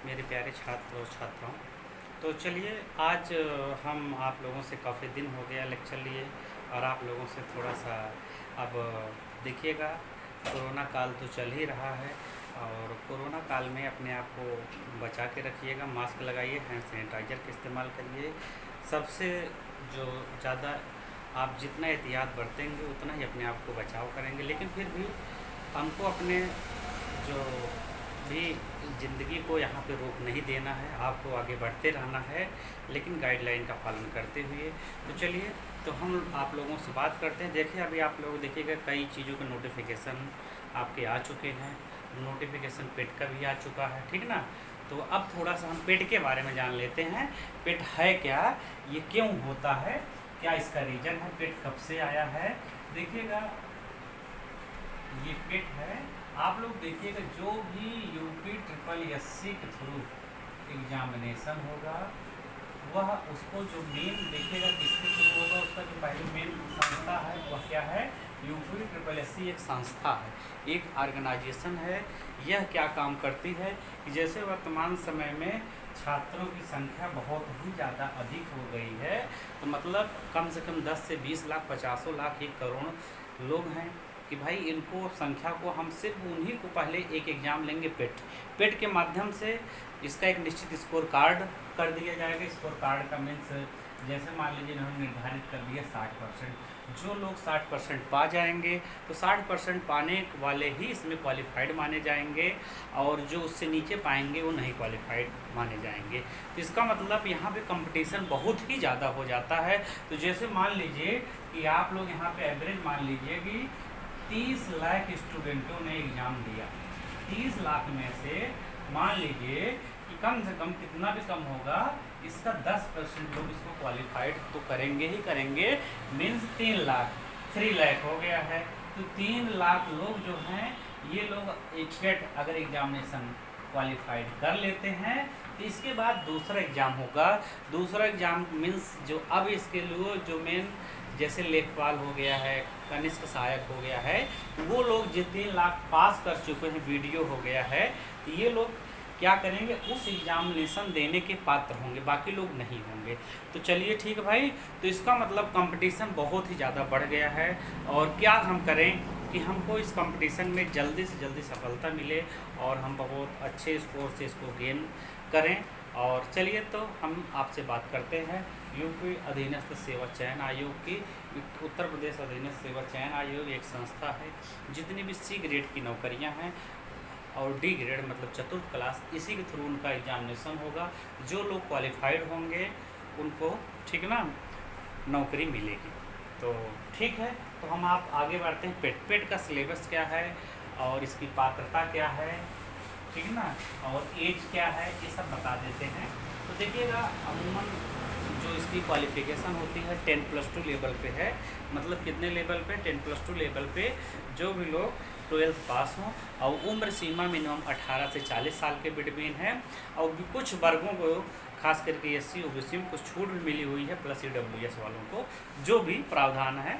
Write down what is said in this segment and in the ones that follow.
मेरे प्यारे छात्र और छात्राओं। तो चलिए आज हम आप लोगों से काफ़ी दिन हो गया लेक्चर लिए और आप लोगों से थोड़ा सा अब देखिएगा, कोरोना काल तो चल ही रहा है और कोरोना काल में अपने आप को बचा के रखिएगा। मास्क लगाइए, हैंड सैनिटाइज़र का इस्तेमाल करिए। सबसे जो ज़्यादा आप जितना एहतियात बरतेंगे उतना ही अपने आप को बचाव करेंगे। लेकिन फिर भी हमको अपने जो भी ज़िंदगी को यहाँ पे रोक नहीं देना है, आपको आगे बढ़ते रहना है, लेकिन गाइडलाइन का पालन करते हुए। तो चलिए, तो हम आप लोगों से बात करते हैं। देखिए, अभी आप लोग देखिएगा कई चीज़ों के नोटिफिकेशन आपके आ चुके हैं। नोटिफिकेशन पेट का भी आ चुका है, ठीक ना। तो अब थोड़ा सा हम पेट के बारे में जान लेते हैं। पेट है क्या, ये क्यों होता है, क्या इसका रीज़न है, पेट कब से आया है। देखिएगा, ये पेट है। आप लोग देखिएगा, जो भी UPSSC के थ्रू एग्जामिनेशन होगा वह उसको जो मेन देखिएगा किसके थ्रू होगा, उसका जो पहले मेन संस्था है वह क्या है, UPSSC एक संस्था है, एक ऑर्गेनाइजेशन है। यह क्या काम करती है कि जैसे वर्तमान समय में छात्रों की संख्या बहुत ही ज़्यादा अधिक हो गई है, तो मतलब कम से कम 10 से 20 लाख, 50 लाख, 1 करोड़ लोग हैं कि भाई इनको संख्या को हम सिर्फ उन्हीं को पहले एक एग्ज़ाम लेंगे पेट के माध्यम से। इसका एक निश्चित स्कोर कार्ड कर दिया जाएगा। स्कोर कार्ड का मीन्स जैसे मान लीजिए इन्होंने निर्धारित कर दिया 60%। जो लोग 60% पा जाएंगे तो 60% पाने वाले ही इसमें क्वालिफाइड माने जाएंगे और जो उससे नीचे पाएंगे वो नहीं क्वालिफाइड माने जाएंगे। तो इसका मतलब यहाँ पे कंपटीशन बहुत ही ज़्यादा हो जाता है। तो जैसे मान लीजिए कि आप लोग यहाँ पे एवरेज मान लीजिए कि 30 लाख स्टूडेंटों ने एग्ज़ाम दिया। 30 लाख में से मान लीजिए कि कम से कम कितना भी कम होगा, इसका 10% लोग इसको क्वालिफाइड तो करेंगे ही करेंगे। मीन्स 3 लाख हो गया है। तो 3 लाख लोग जो हैं ये लोग एक अगर एग्जामिनेशन क्वालिफाइड कर लेते हैं तो इसके बाद दूसरा एग्ज़ाम होगा। दूसरा एग्ज़ाम मीन्स जो अब इसके लिए जो मेन जैसे लेखपाल हो गया है, कनिष्ठ सहायक हो गया है, वो लोग जो 3 लाख पास कर चुके हैं, वीडियो हो गया है, तो ये लोग क्या करेंगे, उस एग्जामिनेशन देने के पात्र होंगे, बाकी लोग नहीं होंगे। तो चलिए ठीक है भाई, तो इसका मतलब कंपटीशन बहुत ही ज़्यादा बढ़ गया है। और क्या हम करें कि हमको इस कंपटीशन में जल्दी से जल्दी सफलता मिले और हम बहुत अच्छे स्कोर से इसको गेन करें। और चलिए, तो हम आपसे बात करते हैं यूपी अधीनस्थ सेवा चयन आयोग की। उत्तर प्रदेश अधीनस्थ सेवा चयन आयोग एक संस्था है। जितनी भी C ग्रेड की नौकरियां हैं और D ग्रेड मतलब चतुर्थ क्लास, इसी के थ्रू उनका एग्जामिनेशन होगा। जो लोग क्वालिफाइड होंगे उनको, ठीक ना, नौकरी मिलेगी। तो ठीक है, तो हम आप आगे बढ़ते हैं। पेट का सिलेबस क्या है और इसकी पात्रता क्या है, ठीक ना, और एज क्या है, ये सब बता देते हैं। तो देखिएगा, अमूमन जो इसकी क्वालिफ़िकेशन होती है 10+2 लेवल पे है। मतलब कितने लेवल पे, 10+2 लेवल पे जो भी लोग 12th पास हों और उम्र सीमा मिनिमम 18 से 40 साल के बिटवीन है। और भी कुछ वर्गों को, खास करके SC OBC में कुछ छूट भी मिली हुई है, प्लस EWS वालों को जो भी प्रावधान है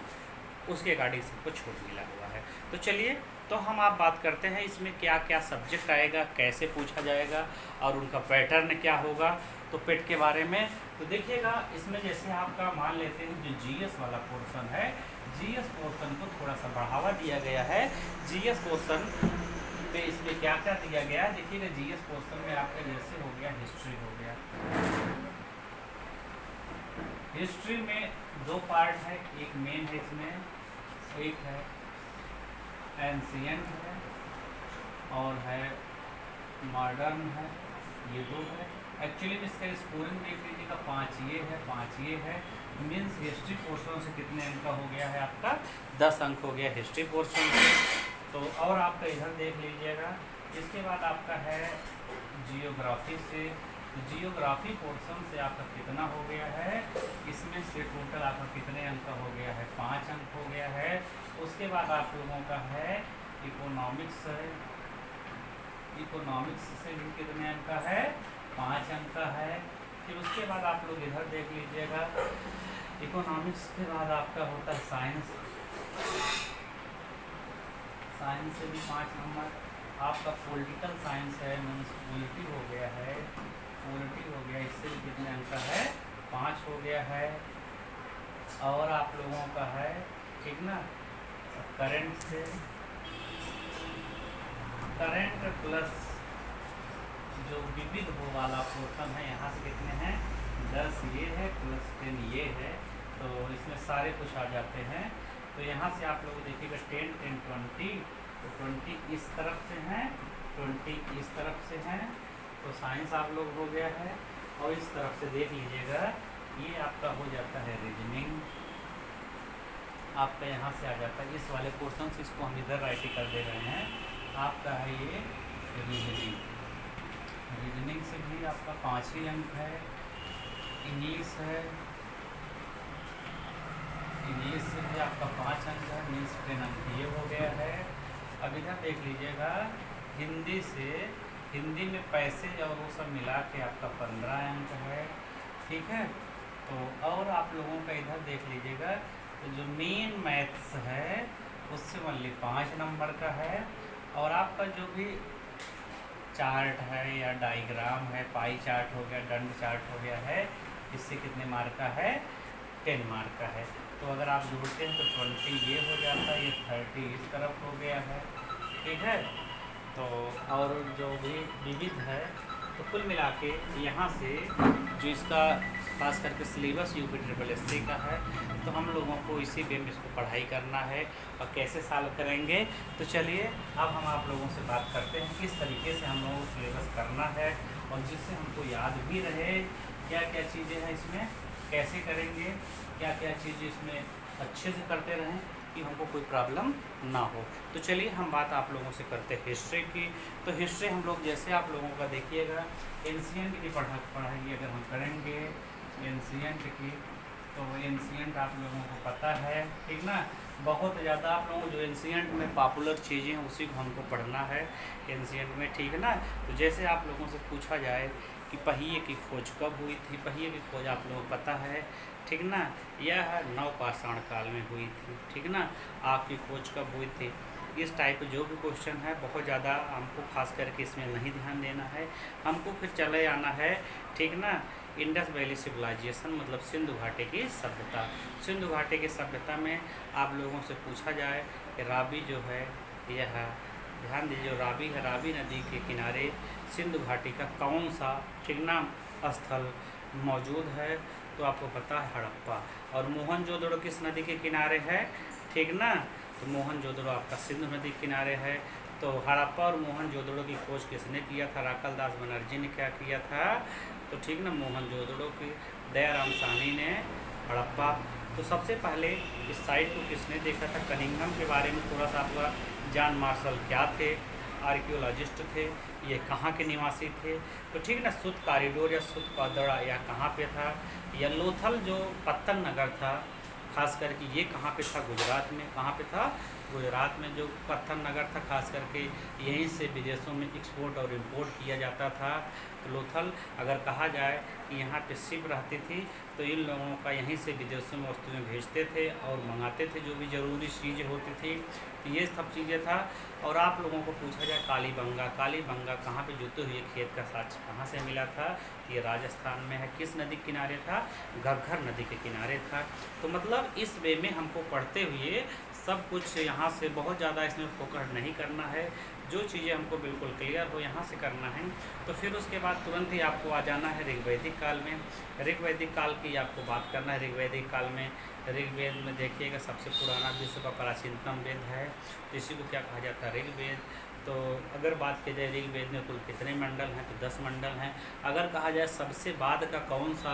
उसके अकॉर्डिंग सबको छूट मिला हुआ है। तो चलिए, तो हम आप बात करते हैं इसमें क्या क्या सब्जेक्ट आएगा, कैसे पूछा जाएगा और उनका पैटर्न क्या होगा। तो पेट के बारे में तो देखिएगा, इसमें जैसे आपका मान लेते हैं जो GS वाला पोर्शन है, GS पोर्शन को थोड़ा सा बढ़ावा दिया गया है। GS पोर्शन पे इसमें क्या क्या दिया गया है, देखिएगा GS पोर्शन में आपका जैसे हो गया हिस्ट्री हो गया। हिस्ट्री में 2 पार्ट है, एक मेन है इसमें, एक है एंशिएंट है और है मॉडर्न है, ये 2 है। एक्चुअली इसका स्कोरिंग देख लीजिएगा, 5 ये है, 5 ये है। मीन्स हिस्ट्री पोर्शन से कितने अंक का हो गया है, आपका 10 अंक हो गया हिस्ट्री पोर्शन से। तो और आपका इधर देख लीजिएगा, इसके बाद आपका है जियोग्राफी से। जियोग्राफी पोर्शन से आपका कितना हो गया है, इसमें से टोटल आपका कितने अंक का हो गया है, 5 अंक हो गया है। उसके बाद आप लोगों का है इकोनॉमिक्स है। इकोनॉमिक्स से भी कितने अंक का है, 5 अंक का है। फिर उसके बाद आप लोग इधर देख लीजिएगा, इकोनॉमिक्स के बाद आपका होता है साइंस। साइंस से भी 5 नंबर। आपका पॉलिटिकल साइंस है, मीन्स पॉलिटी हो गया है, पॉलिटी हो गया, इससे भी कितने अंक का है, 5 हो गया है। और आप लोगों का है, ठीक ना, करंट से, करंट प्लस जो विविध हो वाला पोर्शन है, यहाँ से कितने हैं, 10 ये है प्लस 10 ये है, तो इसमें सारे कुछ आ जाते हैं। तो यहाँ से आप लोग देखिएगा 10 10 20, तो 20 इस तरफ से हैं, 20 इस तरफ से हैं, तो साइंस आप लोग हो गया है। और इस तरफ से देख लीजिएगा, ये आपका हो जाता है रीजनिंग, आपका यहाँ से आ जाता है इस वाले पोर्शन से, इसको हम इधर राइट कर दे रहे हैं, आपका है ये रीजनिंग। रीजनिंग से भी आपका 5 ही अंक है। इंग्लिश है, इंग्लिश से भी आपका 5 अंक है, मीन्स 10 अंक ये हो गया है। अब इधर देख लीजिएगा, हिंदी से, हिंदी में पैसे और वो सब मिला के आपका 15 अंक है, ठीक है। तो और आप लोगों का इधर देख लीजिएगा, तो जो मेन मैथ्स है उससे ओनली 5 नंबर का है। और आपका जो भी चार्ट है या डायग्राम है, पाई चार्ट हो गया, दंड चार्ट हो गया है, इससे कितने मार्क का है, 10 मार्क का है। तो अगर आप जोड़ते हैं तो 20 ये हो जाता है, ये 30 इस तरफ हो गया है, ठीक है। तो और जो भी विविध है, तो कुल मिला के यहाँ से जो इसका खास करके सिलेबस यूपी ट्रिपल एससी का है, तो हम लोगों को इसी पे इसको पढ़ाई करना है और कैसे सॉल्व करेंगे। तो चलिए अब हम आप लोगों से बात करते हैं किस तरीके से हम लोगों को सिलेबस करना है और जिससे हमको याद भी रहे क्या क्या चीज़ें हैं इसमें, कैसे करेंगे, क्या क्या चीज़ें इसमें अच्छे से करते रहें कि हमको कोई प्रॉब्लम ना हो। तो चलिए हम बात आप लोगों से करते हैं हिस्ट्री की। तो हिस्ट्री हम लोग जैसे आप लोगों का देखिएगा, एंशिएंट की पढ़ाई अगर हम करेंगे एंशिएंट की, तो एंशिएंट आप लोगों को पता है, ठीक ना, बहुत ज़्यादा आप लोगों को जो एंशिएंट में पॉपुलर चीज़ें हैं उसी को हमको पढ़ना है एंशिएंट में, ठीक है ना। तो जैसे आप लोगों से पूछा जाए कि पहिए की खोज कब हुई थी, पहिए की खोज आप लोगों को पता है, ठीक ना, यह नवपाषाण काल में हुई थी, ठीक ना। आग की खोज कब हुई थी, इस टाइप जो भी क्वेश्चन है बहुत ज़्यादा हमको खास करके इसमें नहीं ध्यान देना है, हमको फिर चले आना है, ठीक ना। इंडस वैली सिविलाइजेशन मतलब सिंधु घाटी की सभ्यता, सिंधु घाटी की सभ्यता में आप लोगों से पूछा जाए कि रावी जो है, यह ध्यान दीजिए, रावी है, रावी नदी के किनारे सिंधु घाटी का कौन सा, ठीक ना, स्थल मौजूद है, तो आपको पता है हड़प्पा। और मोहनजोदड़ो किस नदी के किनारे है, ठीक ना, तो मोहनजोदड़ो आपका सिंधु नदी के किनारे है। तो हड़प्पा और मोहनजोदड़ो की खोज किसने किया था, राकल दास बनर्जी ने क्या किया था, तो ठीक ना, मोहनजोदड़ो की दयाराम साहनी ने हड़प्पा। तो सबसे पहले इस साइट को किसने देखा था, कनिंघम के बारे में थोड़ा सा आपका, जॉन मार्शल क्या थे, आर्कियोलॉजिस्ट थे, ये कहाँ के निवासी थे, तो ठीक ना, सुत कॉरिडोर या सुत कदड़ा या कहाँ पे था, या लोथल जो पत्तन नगर था, खास करके ये कहाँ पे था, गुजरात में, कहाँ पे था, गुजरात में जो पत्थर नगर था, खास करके यहीं से विदेशों में एक्सपोर्ट और इंपोर्ट किया जाता था। तो लोथल अगर कहा जाए कि यहाँ पे शिप रहती थी, तो इन लोगों का यहीं से विदेशों में वस्तुएं भेजते थे और मंगाते थे जो भी ज़रूरी चीज़ें होती थी, तो ये सब चीज़ें था। और आप लोगों को पूछा जाए कालीबंगा, कालीबंगा कहाँ पे जुते हुए खेत का साक्ष्य कहाँ से मिला था, ये राजस्थान में है, किस नदी के किनारे था, घग्घर नदी के किनारे था। तो मतलब इस वे में हमको पढ़ते हुए सब कुछ यहाँ से बहुत ज़्यादा इसमें फोकस नहीं करना है, जो चीज़ें हमको बिल्कुल क्लियर हो यहाँ से करना है। तो फिर उसके बाद तुरंत ही आपको आ जाना है ऋग्वैदिक काल में, ऋग्वैदिक काल की आपको बात करना है। ऋग्वैदिक काल में, ऋग्वेद में देखिएगा सबसे पुराना विश्व का प्राचीनतम वेद है, इसी को क्या कहा जाता है, ऋग्वेद। तो अगर बात की जाए ऋग्वेद में कुल कितने मंडल हैं, तो 10 मंडल हैं। अगर कहा जाए सबसे बाद का कौन सा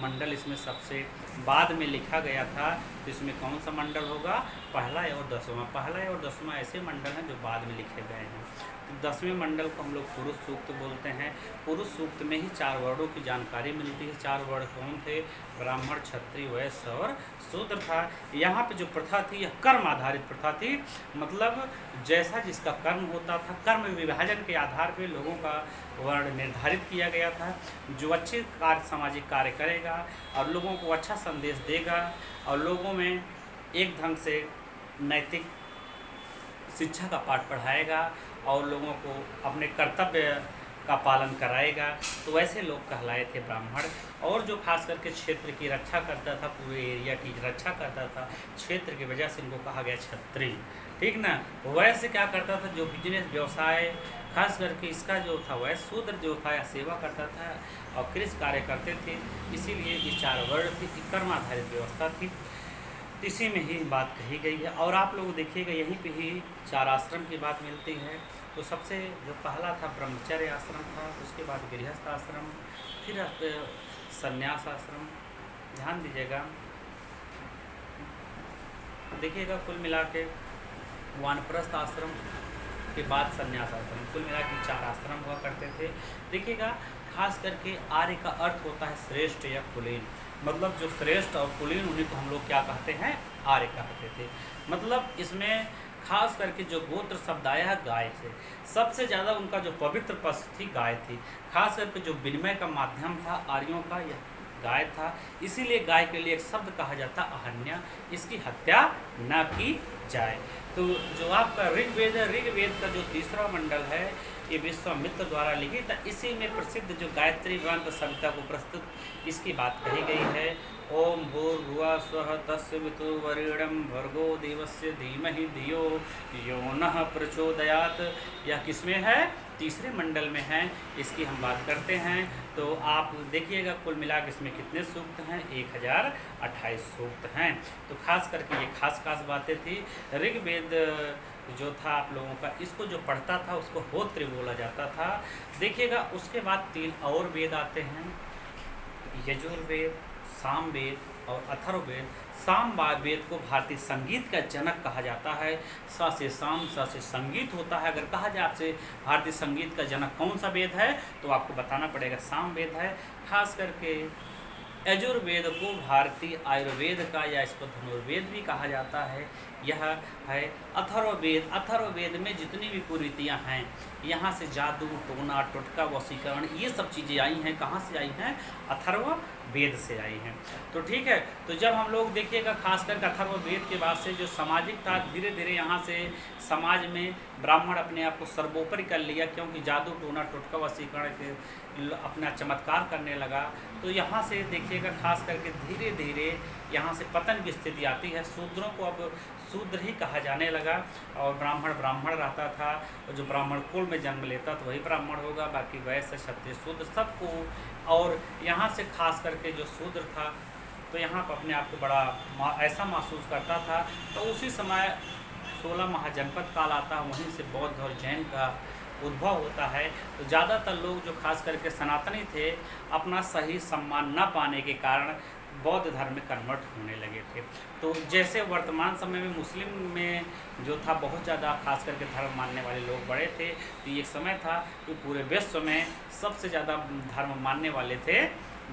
मंडल इसमें सबसे बाद में लिखा गया था, तो इसमें कौन सा मंडल होगा, पहला और 10वां। पहला और 10वां ऐसे मंडल हैं जो बाद में लिखे गए हैं। तो 10वें मंडल को हम लोग पुरुष सूक्त बोलते हैं। पुरुष सूक्त में ही 4 वर्णों की जानकारी मिलती है। 4 वर्ण कौन थे, ब्राह्मण, क्षत्रिय, वैश्य और शूद्र था। यहाँ पे जो प्रथा थी यह कर्म आधारित प्रथा थी, मतलब जैसा जिसका कर्म होता था, कर्म विभाजन के आधार पे लोगों का वर्ण निर्धारित किया गया था। जो अच्छे कार्य, सामाजिक कार्य करेगा और लोगों को अच्छा संदेश देगा और लोगों में एक ढंग से नैतिक शिक्षा का पाठ पढ़ाएगा और लोगों को अपने कर्तव्य का पालन कराएगा, तो वैसे लोग कहलाए थे ब्राह्मण। और जो खास करके क्षेत्र की रक्षा करता था, पूरे एरिया की रक्षा करता था, क्षेत्र की वजह से इनको कहा गया क्षत्रिय, ठीक ना। वैसे क्या करता था, जो बिजनेस व्यवसाय खास करके इसका जो था, वह शूद्र जो था या सेवा करता था और कृषि कार्य करते थे, इसीलिए ये 4 वर्ण थी, कर्म आधारित व्यवस्था थी। इसी में ही बात कही गई है। और आप लोग देखिएगा यहीं पे ही 4 आश्रम की बात मिलती है। तो सबसे जो पहला था ब्रह्मचर्य आश्रम था, उसके बाद गृहस्थ आश्रम, फिर संन्यास आश्रम। ध्यान दीजिएगा, देखिएगा कुल मिला के वानप्रस्थ आश्रम के बाद संन्यास आश्रम, कुल मिला के 4 आश्रम हुआ करते थे। देखिएगा खास करके आर्य का अर्थ होता है श्रेष्ठ या कुलीन, मतलब जो श्रेष्ठ और कुलीन उन्हीं को हम लोग क्या कहते हैं, आर्य कहते थे। मतलब इसमें खास करके जो गोत्र शब्द आया है गाय से, सबसे ज़्यादा उनका जो पवित्र पशु थी गाय थी। खास करके जो विनिमय का माध्यम था आर्यों का, यह गाय था। इसीलिए गाय के लिए एक शब्द कहा जाता अहन्या, इसकी हत्या न की जाए। तो जो आपका ऋग्वेद है, ऋग्वेद का जो 3रा मंडल है, ये विश्वामित्र द्वारा लिखित है। इसी में प्रसिद्ध जो गायत्री ग्रंथ संहिता को प्रस्तुत इसकी बात कही गई है। ओम भूर्भुवः स्वः तत्सवितुर्वरेण्यं भर्गो देवस्य धीमहि धियो यो नः प्रचोदयात्। यह किसमें है, 3रे मंडल में है। इसकी हम बात करते हैं तो आप देखिएगा कुल मिला के इसमें कितने सूक्त हैं, 1028 सूक्त हैं। तो खास करके ये खास बातें थी। ऋग्वेद जो था आप लोगों का, इसको जो पढ़ता था उसको होत्र बोला जाता था। देखिएगा उसके बाद 3 और वेद आते हैं, यजुर्वेद, सामवेद और अथर्ववेद। साम वेद को भारतीय संगीत का जनक कहा जाता है। स से साम, स से संगीत होता है। अगर कहा जाए आपसे भारतीय संगीत का जनक कौन सा वेद है, तो आपको बताना पड़ेगा साम वेद है। खास करके यजुर्वेद को भारतीय आयुर्वेद का या इसको धनुर्वेद भी कहा जाता है। यह है अथर्ववेद। अथर्ववेद में जितनी भी कुरीतियाँ हैं, यहाँ से जादू टोना टोटका वशीकरण ये सब चीज़ें आई हैं। कहाँ से आई हैं, अथर्ववेद से आई हैं। तो ठीक है, तो जब हम लोग देखिएगा खास करके अथर्ववेद के बाद से जो सामाजिक था, धीरे धीरे यहाँ से समाज में ब्राह्मण अपने आप को सर्वोपरि कर लिया, क्योंकि जादू टोना टोटका वशीकरण के अपना चमत्कार करने लगा। तो यहाँ से देखिएगा खास करके धीरे धीरे यहाँ से पतन की स्थिति आती है। शूद्रों को अब शूद्र ही कहा जाने लगा और ब्राह्मण ब्राह्मण रहता था। और जो ब्राह्मण कुल में जन्म लेता तो वही ब्राह्मण होगा, बाकी वैश्य क्षत्रिय शूद्र सबको। और यहाँ से खास करके जो शूद्र था तो यहाँ पर अपने आप को बड़ा ऐसा महसूस करता था। तो उसी समय 16 महाजनपद काल आता है, वहीं से बौद्ध और जैन का उद्भव होता है। तो ज़्यादातर लोग जो खास करके सनातनी थे, अपना सही सम्मान न पाने के कारण बौद्ध धर्म में कन्वर्ट होने लगे थे। तो जैसे वर्तमान समय में मुस्लिम में जो था बहुत ज़्यादा खास करके धर्म मानने वाले लोग बड़े थे, तो ये समय था कि पूरे विश्व में सबसे ज़्यादा धर्म मानने वाले थे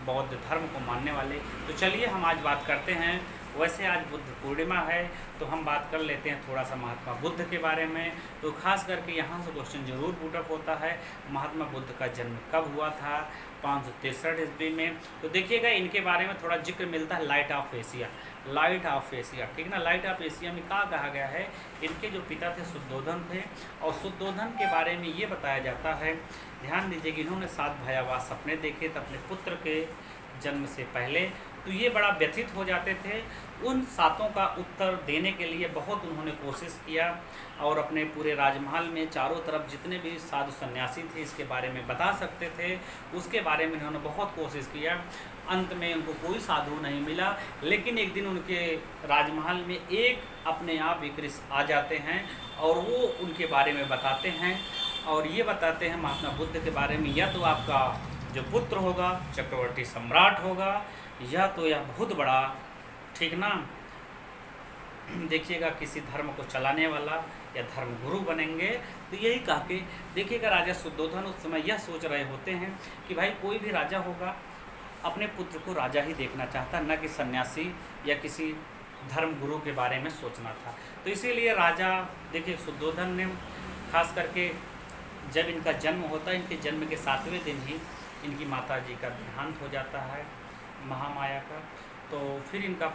बौद्ध धर्म को मानने वाले। तो चलिए हम आज बात करते हैं। वैसे आज बुद्ध पूर्णिमा है, तो हम बात कर लेते हैं थोड़ा सा महात्मा बुद्ध के बारे में। तो खास करके यहाँ से क्वेश्चन जरूर पुटअप होता है, महात्मा बुद्ध का जन्म कब हुआ था, 563 ईस्वी में। तो देखिएगा इनके बारे में थोड़ा जिक्र मिलता है, light of Asia, light of Asia, ठीक ना। लाइट ऑफ एशिया में क्या कहा गया है, इनके जो पिता थे शुद्धोधन थे, और शुद्धोधन के बारे में ये बताया जाता है, ध्यान दीजिए कि इन्होंने 7 भयावह सपने देखे थे अपने पुत्र के जन्म से पहले। तो ये बड़ा व्यथित हो जाते थे। उन 7 का उत्तर देने के लिए बहुत उन्होंने कोशिश किया और अपने पूरे राजमहल में चारों तरफ जितने भी साधु सन्यासी थे इसके बारे में बता सकते थे, उसके बारे में उन्होंने बहुत कोशिश किया। अंत में उनको कोई साधु नहीं मिला। लेकिन एक दिन उनके राजमहल में एक अपने आप एक ऋषि आ जाते हैं और वो उनके बारे में बताते हैं और ये बताते हैं महात्मा बुद्ध के बारे में, या तो आपका जो पुत्र होगा चक्रवर्ती सम्राट होगा, या तो यह बहुत बड़ा, ठीक ना, देखिएगा किसी धर्म को चलाने वाला या धर्म गुरु बनेंगे। तो यही कह के देखिएगा राजा शुद्धोधन उस समय यह सोच रहे होते हैं कि भाई कोई भी राजा होगा अपने पुत्र को राजा ही देखना चाहता, न कि सन्यासी या किसी धर्म गुरु के बारे में सोचना था। तो इसीलिए राजा देखिए शुद्धोधन ने खास करके जब इनका जन्म होता है, इनके जन्म के 7वें दिन ही इनकी माता जी का देहांत हो जाता है महामाया का। तो फिर इनका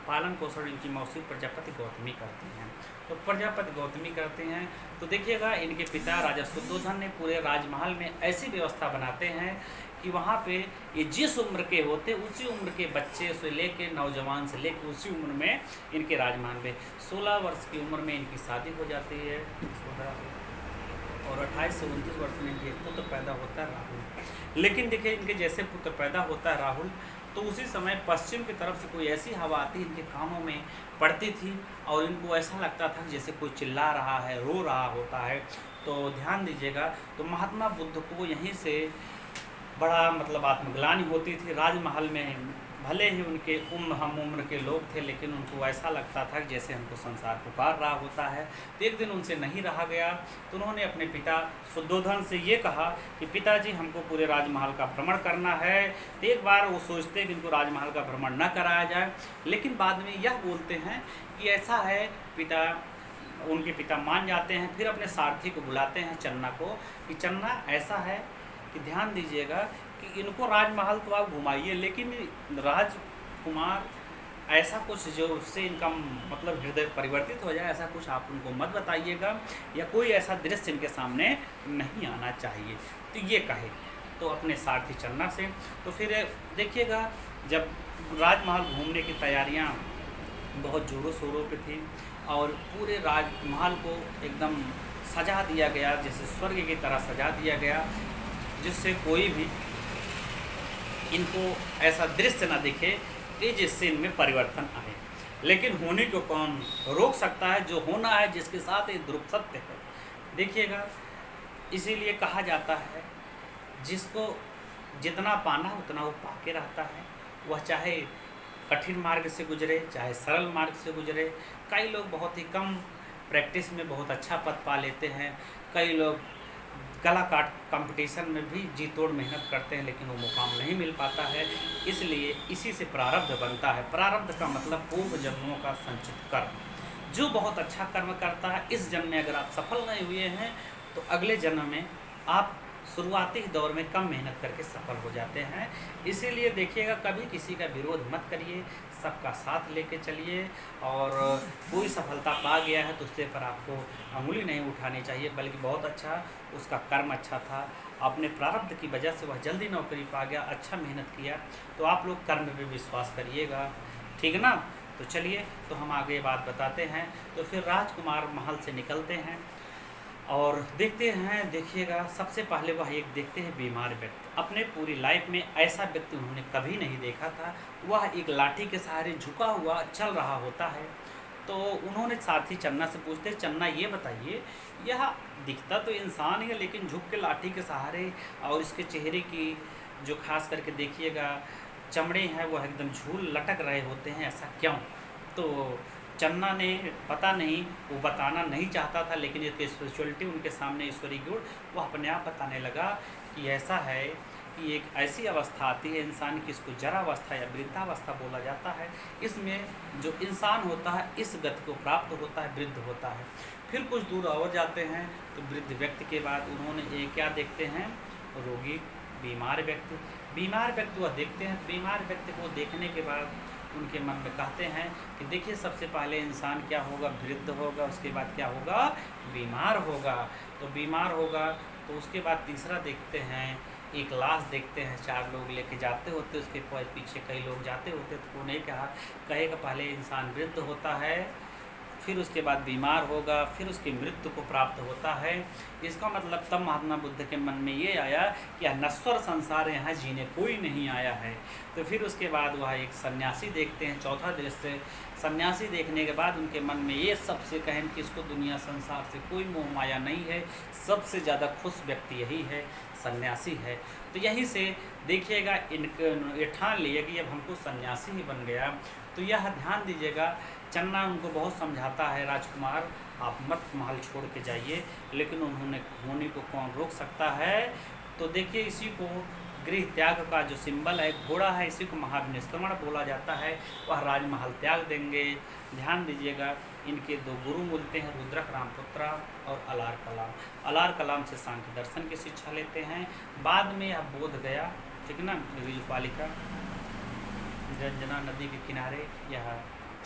पालन पोषण इनकी मौसी प्रजापति गौतमी करती हैं। तो प्रजापति गौतमी करते हैं। तो देखिएगा इनके पिता राजा शुद्धोधन ने पूरे राजमहल में ऐसी व्यवस्था बनाते हैं कि वहाँ पे ये जिस उम्र के होते उसी उम्र के बच्चे से लेके नौजवान से लेके उसी उम्र में इनके राजमहल में 16 वर्ष की उम्र में इनकी शादी हो जाती है 16 और 28 से 29 वर्ष में इनके पुत्र पैदा होता है राहुल। लेकिन देखिए इनके जैसे पुत्र पैदा होता है राहुल, तो उसी समय पश्चिम की तरफ से कोई ऐसी हवा आती इनके कानों में पड़ती थी और इनको ऐसा लगता था जैसे कोई चिल्ला रहा है, रो रहा होता है। तो ध्यान दीजिएगा, तो महात्मा बुद्ध को यहीं से बड़ा मतलब आत्मग्लानि होती थी। राजमहल में भले ही उनके हम उम्र के लोग थे, लेकिन उनको ऐसा लगता था कि जैसे हमको संसार पुकार रहा होता है। तो एक दिन उनसे नहीं रहा गया, तो उन्होंने अपने पिता शुद्धोधन से ये कहा कि पिताजी हमको पूरे राजमहल का भ्रमण करना है। तो एक बार वो सोचते कि इनको राजमहल का भ्रमण न कराया जाए, लेकिन बाद में यह बोलते हैं कि ऐसा है उनके पिता मान जाते हैं। फिर अपने सारथी को बुलाते हैं चन्ना को कि चन्ना ऐसा है कि ध्यान दीजिएगा कि इनको राजमहल तो आप घुमाइए, लेकिन राजकुमार ऐसा कुछ जो उससे इनका मतलब हृदय परिवर्तित हो जाए, ऐसा कुछ आप उनको मत बताइएगा, या कोई ऐसा दृश्य इनके सामने नहीं आना चाहिए। तो ये कहे तो अपने सारथी चन्ना से। तो फिर देखिएगा जब राजमहल घूमने की तैयारियां बहुत ज़ोरों शोरों पे थी और पूरे राजमहल को एकदम सजा दिया गया, जैसे स्वर्ग की तरह सजा दिया गया, जिससे कोई भी इनको ऐसा दृश्य ना दिखे कि जिससे इनमें परिवर्तन आए। लेकिन होने को कौन रोक सकता है, जो होना है जिसके साथ ये ध्रुव सत्य है। देखिएगा इसीलिए कहा जाता है जिसको जितना पाना उतना वो पाके रहता है, वह चाहे कठिन मार्ग से गुजरे चाहे सरल मार्ग से गुजरे। कई लोग बहुत ही कम प्रैक्टिस में बहुत अच्छा पद पा लेते हैं, कई लोग कला काट कंपटीशन में भी जी तोड़ मेहनत करते हैं, लेकिन वो मुकाम नहीं मिल पाता है। इसलिए इसी से प्रारब्ध बनता है। प्रारब्ध का मतलब पूर्व जन्मों का संचित कर्म। जो बहुत अच्छा कर्म करता है, इस जन्म में अगर आप सफल नहीं हुए हैं तो अगले जन्म में आप शुरुआती दौर में कम मेहनत करके सफल हो जाते हैं। इसीलिए देखिएगा कभी किसी का विरोध मत करिए, सबका साथ लेके चलिए। और कोई सफलता पा गया है तो उससे पर आपको अंगुली नहीं उठानी चाहिए, बल्कि बहुत अच्छा उसका कर्म अच्छा था, अपने प्रारब्ध की वजह से वह जल्दी नौकरी पा गया, अच्छा मेहनत किया। तो आप लोग कर्म पे विश्वास करिएगा, ठीक ना। तो चलिए तो हम आगे बात बताते हैं। तो फिर राजकुमार महल से निकलते हैं और देखते हैं, देखिएगा सबसे पहले वह एक देखते हैं बीमार व्यक्ति। अपने पूरी लाइफ में ऐसा व्यक्ति उन्होंने कभी नहीं देखा था। वह एक लाठी के सहारे झुका हुआ चल रहा होता है। तो उन्होंने साथी चन्ना से पूछते, चन्ना ये बताइए, यह दिखता तो इंसान ही है लेकिन झुक के लाठी के सहारे, और इसके चेहरे की जो खास करके देखिएगा चमड़े हैं वह एकदम झूल लटक रहे होते हैं, ऐसा क्यों? तो चन्ना ने पता नहीं, वो बताना नहीं चाहता था, लेकिन एक स्पिरिचुअलिटी उनके सामने ईश्वरीय गुण वो अपने आप बताने लगा कि ऐसा है कि एक ऐसी अवस्था आती है इंसान की, इसको जरावस्था या वृद्धावस्था बोला जाता है। इसमें जो इंसान होता है इस गति को प्राप्त होता है, वृद्ध होता है। फिर कुछ दूर और जाते हैं तो वृद्ध व्यक्ति के बाद उन्होंने एक क्या देखते हैं, रोगी बीमार व्यक्ति। बीमार व्यक्ति वह देखते हैं। बीमार व्यक्ति को देखने के बाद उनके मन में कहते हैं कि देखिए सबसे पहले इंसान क्या होगा, वृद्ध होगा, उसके बाद क्या होगा, बीमार होगा। तो बीमार होगा तो उसके बाद तीसरा देखते हैं, एक लाश देखते हैं, 4 लोग लेके जाते होते, उसके पीछे कई लोग जाते होते। तो उन्हें कहेगा पहले इंसान वृद्ध होता है, फिर उसके बाद बीमार होगा, फिर उसकी मृत्यु को प्राप्त होता है। इसका मतलब तब महात्मा बुद्ध के मन में ये आया कि यह नश्वर संसार यहाँ जीने कोई नहीं आया है। तो फिर उसके बाद वह एक सन्यासी देखते हैं, चौथा दृश्य। सन्यासी देखने के बाद उनके मन में ये सबसे कहें कि इसको दुनिया संसार से कोई मोह माया नहीं है, सबसे ज़्यादा खुश व्यक्ति यही है, सन्यासी है। तो यहीं से देखिएगा इनके ठान लिए कि अब हमको सन्यासी ही बन गया। तो यह ध्यान दीजिएगा, चन्ना उनको बहुत समझाता है, राजकुमार आप मत महल छोड़ के जाइए, लेकिन उन्होंने होने को कौन रोक सकता है। तो देखिए इसी को गृह त्याग का जो सिंबल है घोड़ा है, इसी को महाविनिष्क्रमण बोला जाता है। वह राजमहल त्याग देंगे। ध्यान दीजिएगा इनके 2 गुरु मिलते हैं, रुद्रक रामपुत्रा और अलार कलाम। अलार कलाम से सांख्य दर्शन की शिक्षा लेते हैं। बाद में यह बोध गया, ठीक ना, रीलपालिका रंजना नदी के किनारे यह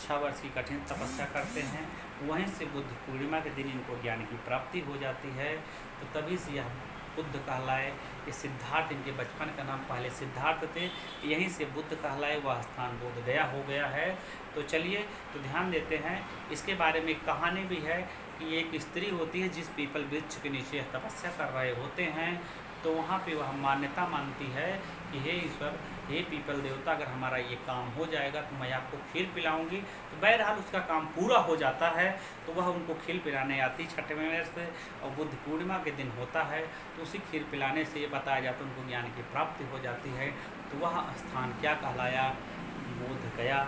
6 वर्ष की कठिन तपस्या करते हैं, वहीं से बुद्ध पूर्णिमा के दिन इनको ज्ञान की प्राप्ति हो जाती है। तो तभी से यह बुद्ध कहलाए। ये सिद्धार्थ, इनके बचपन का नाम पहले सिद्धार्थ थे, यहीं से बुद्ध कहलाए, वह स्थान बोध गया हो गया है। तो चलिए तो ध्यान देते हैं। इसके बारे में एक कहानी भी है कि एक स्त्री होती है जिस पीपल वृक्ष के नीचे तपस्या कर रहे होते हैं, तो वहाँ पे वह मान्यता मानती है कि हे ईश्वर, हे पीपल देवता, अगर हमारा ये काम हो जाएगा तो मैं आपको खीर पिलाऊंगी। तो बहरहाल उसका काम पूरा हो जाता है, तो वह उनको खीर पिलाने आती 6वें वर्ष से, और बुद्ध पूर्णिमा के दिन होता है, तो उसी खीर पिलाने से ये बताया जाता है उनको ज्ञान की प्राप्ति हो जाती है। तो वह स्थान क्या कहलाया? बोध गया।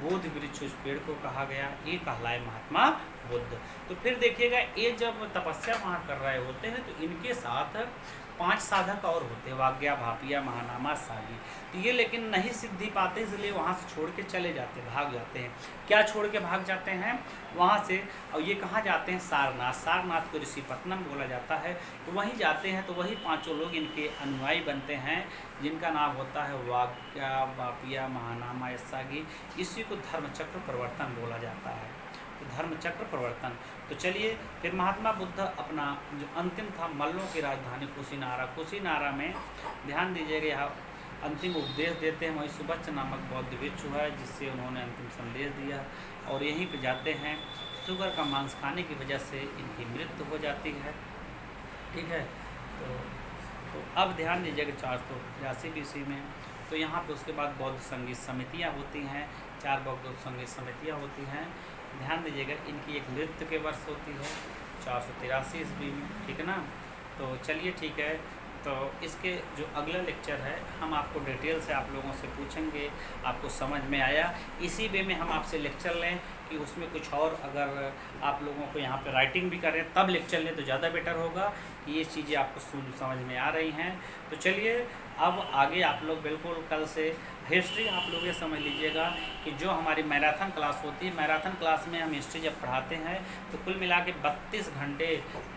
बोध वृक्ष उस पेड़ को कहा गया, ये कहलाए महात्मा बुद्ध। तो फिर देखिएगा, ये जब तपस्या वहाँ कर रहे होते हैं तो इनके साथ 5 साधक और होते हैं, वाग्या, भापिया, महानामा, सागी। तो ये लेकिन नहीं सिद्धि पाते, इसलिए वहाँ से छोड़ के चले जाते, भाग जाते हैं। क्या छोड़ के भाग जाते हैं वहाँ से? और ये कहाँ जाते हैं? सारनाथ। सारनाथ को ऋषिपत्तनम बोला जाता है, तो वहीं जाते हैं। तो वही 5 लोग इनके अनुयायी बनते हैं, जिनका नाम होता है वाग्या, भापिया, महानामा, सागी। इसी को धर्मचक्र प्रवर्तन बोला जाता है। तो धर्मचक्र प्रवर्तन। तो चलिए फिर महात्मा बुद्ध अपना जो अंतिम था, मल्लों की राजधानी कुशीनारा में ध्यान दीजिएगा, यहाँ अंतिम उपदेश देते हैं। वहीं सुबच्च नामक बौद्ध भिक्षु है, जिससे उन्होंने अंतिम संदेश दिया, और यहीं पे जाते हैं। शुगर का मांस खाने की वजह से इनकी मृत्यु हो जाती है। ठीक है, तो अब ध्यान दीजिएगा 483 BC में। तो यहाँ पे उसके बाद बौद्ध संगीत समितियाँ होती हैं, 4 बौद्ध संगीत समितियाँ होती हैं। ध्यान दीजिएगा, इनकी एक मृत्यु के वर्ष होती है 483 ईस्वी में। ठीक है ना? तो चलिए ठीक है। तो इसके जो अगला लेक्चर है, हम आपको डिटेल से आप लोगों से पूछेंगे, आपको समझ में आया, इसी वे में हम आपसे लेक्चर लें कि उसमें कुछ और अगर आप लोगों को यहाँ पे राइटिंग भी करें तब लेक्चर लें तो ज़्यादा बेटर होगा कि ये चीज़ें आपको समझ में आ रही हैं। तो चलिए अब आगे आप लोग बिल्कुल कल से हिस्ट्री आप लोग ये समझ लीजिएगा कि जो हमारी मैराथन क्लास होती है, मैराथन क्लास में हम हिस्ट्री जब पढ़ाते हैं तो कुल मिला के 32 घंटे,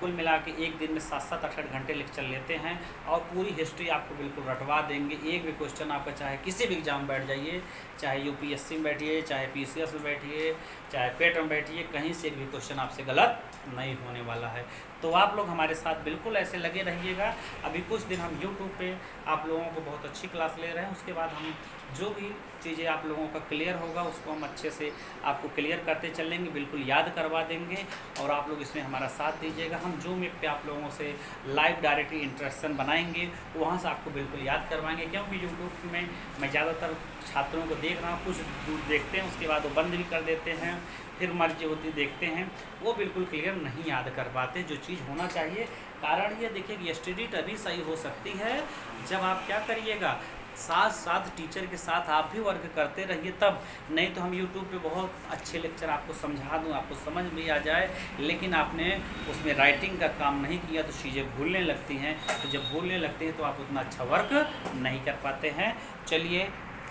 कुल मिला के एक दिन में 7-7, 8-8 घंटे लेक्चर लेते हैं, और पूरी हिस्ट्री आपको बिल्कुल रटवा देंगे। एक भी क्वेश्चन आपका, चाहे किसी भी एग्जाम में बैठ जाइए, चाहे UPSC में बैठिए, चाहे PCS में बैठिए, चाहे पेट में बैठिए, कहीं से भी क्वेश्चन आपसे गलत नहीं होने वाला है। तो आप लोग हमारे साथ बिल्कुल ऐसे लगे रहिएगा। अभी कुछ दिन हम YouTube पे आप लोगों को बहुत अच्छी क्लास ले रहे हैं, उसके बाद हम जो भी चीज़ें आप लोगों का क्लियर होगा उसको हम अच्छे से आपको क्लियर करते चलेंगे, बिल्कुल याद करवा देंगे, और आप लोग इसमें हमारा साथ दीजिएगा। हम जूम ऐप पे आप लोगों से लाइव डायरेक्टली इंटरेक्शन बनाएंगे, वहाँ से आपको बिल्कुल याद करवाएंगे। क्योंकि यूट्यूब में मैं ज़्यादातर छात्रों को देख रहा हूँ, कुछ दूर देखते हैं उसके बाद वो बंद भी कर देते हैं, फिर मर्जी होती देखते हैं, वो बिल्कुल क्लियर नहीं याद कर पाते जो चीज़ होना चाहिए। कारण ये देखिए कि स्टडी तभी सही हो सकती है जब आप क्या करिएगा, साथ साथ टीचर के साथ आप भी वर्क करते रहिए, तब। नहीं तो हम YouTube पे बहुत अच्छे लेक्चर आपको समझा दूँ, आपको समझ में आ जाए, लेकिन आपने उसमें राइटिंग का काम नहीं किया तो चीज़ें भूलने लगती हैं। तो जब भूलने लगती हैं तो आप उतना अच्छा वर्क नहीं कर पाते हैं। चलिए